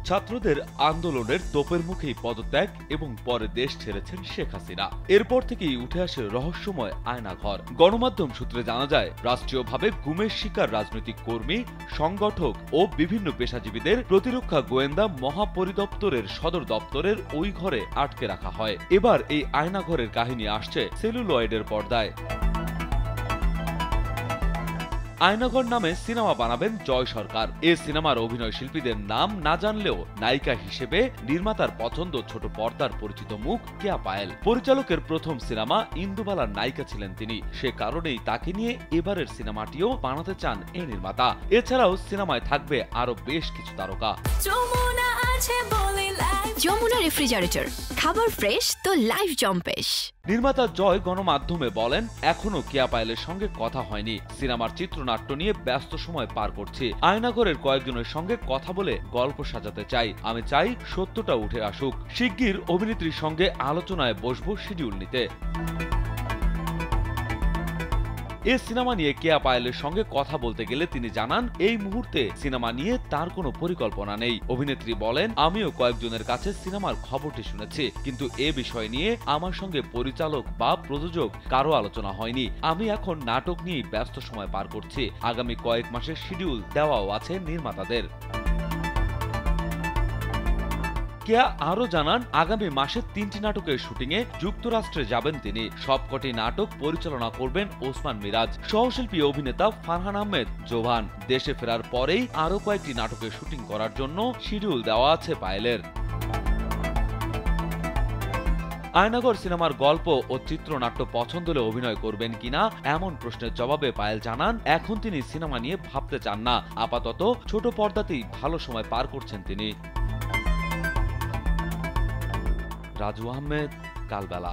ছাত্রদের আন্দোলনের তোপের মুখেই পদত্যাগ এবং পরে দেশ ছেড়েছেন শেখ হাসিনা। এরপর থেকেই উঠে আসে রহস্যময় আয়নাঘর। গণমাধ্যম সূত্রে জানা যায়, রাষ্ট্রীয়ভাবে গুমের শিকার রাজনৈতিক কর্মী, সংগঠক ও বিভিন্ন পেশাজীবীদের প্রতিরক্ষা গোয়েন্দা মহাপরিদপ্তরের সদর দপ্তরের ওই ঘরে আটকে রাখা হয়। এবার এই আয়নাঘরের কাহিনী আসছে সেলুলয়েডের পর্দায়। আয়নাঘর নামে সিনেমা বানাবেন জয় সরকার। এ সিনেমার অভিনয় শিল্পীদের নাম না জানলেও নায়িকা হিসেবে নির্মাতার পছন্দ ছোট পর্দার পরিচিত মুখ কেয়া পায়েল। পরিচালকের প্রথম সিনেমা ইন্দুবালার নায়িকা ছিলেন তিনি। সে কারণেই তাকে নিয়ে এবারের সিনেমাটিও বানাতে চান এই নির্মাতা। এছাড়াও সিনেমায় থাকবে আরো বেশ কিছু তারকা। যমুনা রেফ্রিজারেটর, খাবার ফ্রেশ তো লাইফ জম্পেশ। নির্মাতা জয় গণমাধ্যমে বলেন, এখনো কেয়া পায়েলের সঙ্গে কথা হয়নি। সিনেমার চিত্রনাট্য নিয়ে ব্যস্ত সময় পার করছি। আয়নাঘরের কয়েকজনের সঙ্গে কথা বলে গল্প সাজাতে চাই। আমি চাই সত্যটা উঠে আসুক। শিগগির অভিনেত্রীর সঙ্গে আলোচনায় বসবো শিডিউল নিতে। এ সিনেমা নিয়ে কেয়া পায়েলের সঙ্গে কথা বলতে গেলে তিনি জানান, এই মুহূর্তে সিনেমা নিয়ে তার কোনো পরিকল্পনা নেই। অভিনেত্রী বলেন, আমিও কয়েকজনের কাছে সিনেমার খবরটি শুনেছি, কিন্তু এ বিষয় নিয়ে আমার সঙ্গে পরিচালক বা প্রযোজক কারো আলোচনা হয়নি। আমি এখন নাটক নিয়েই ব্যস্ত সময় পার করছি। আগামী কয়েক মাসের শিডিউল দেওয়াও আছে নির্মাতাদের। কেয়া আরো জানান, আগামী মাসে 3টি নাটকের শুটিংয়ে যুক্তরাষ্ট্রে যাবেন তিনি। সবকটি নাটক পরিচালনা করবেন ওসমান মিরাজ। সহশিল্পী অভিনেতা ফারহান আহমেদ জোভান। দেশে ফেরার পরেই আরো কয়েকটি নাটকের শুটিং করার জন্য শিডিউল দেওয়া আছে পায়েলের। আয়নাঘর সিনেমার গল্প ও চিত্রনাট্য পছন্দ হলে অভিনয় করবেন কিনা এমন প্রশ্নের জবাবে পায়েল জানান, এখন তিনি সিনেমা নিয়ে ভাবতে চান না। আপাতত ছোট পর্দাতেই ভালো সময় পার করছেন তিনি। রাজু আহমেদ, কালবেলা।